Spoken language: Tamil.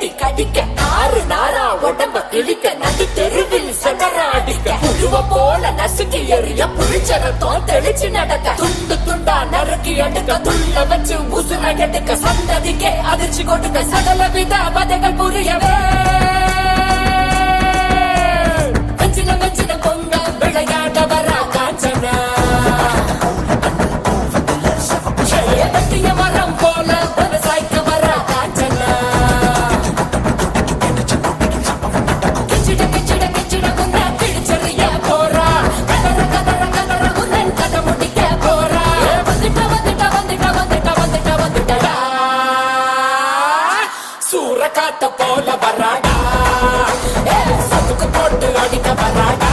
தேடி கடிக்க ஆறு நாரா உடம்ப கிழிக்க நடு தெருவில் சடரா அடிக்க புழுவ போல நசுக்கி எறிய புளிச்சரத்தோம் தெளிச்சு நடக்க துண்டு துண்டா நறுக்கி எடுக்க துள்ள வச்சு உசுர எடுக்க சந்ததிக்கே அதிர்ச்சி கொடுக்க சகல வித வதைகள் புரியவே வஞ்சின வஞ்சின பொங்க விளையாட வரா காஞ்சனா வெட்டிய மரம் போல விவசாய்க்கு வரா காஞ்சனா கிச்சிட கிச்சிட கிச்சிட குந்த கிழிச்சறிய போறா கதற கதற கதற குந்தன் கதை முடிக்க போறா வந்துட்ட வந்துட்ட வந்துட்ட வந்துட்ட வந்துட்ட வந்துட்டடா சூற காத்த போல வராடா சத்துக்கு போட்டு அடிக்க வராடா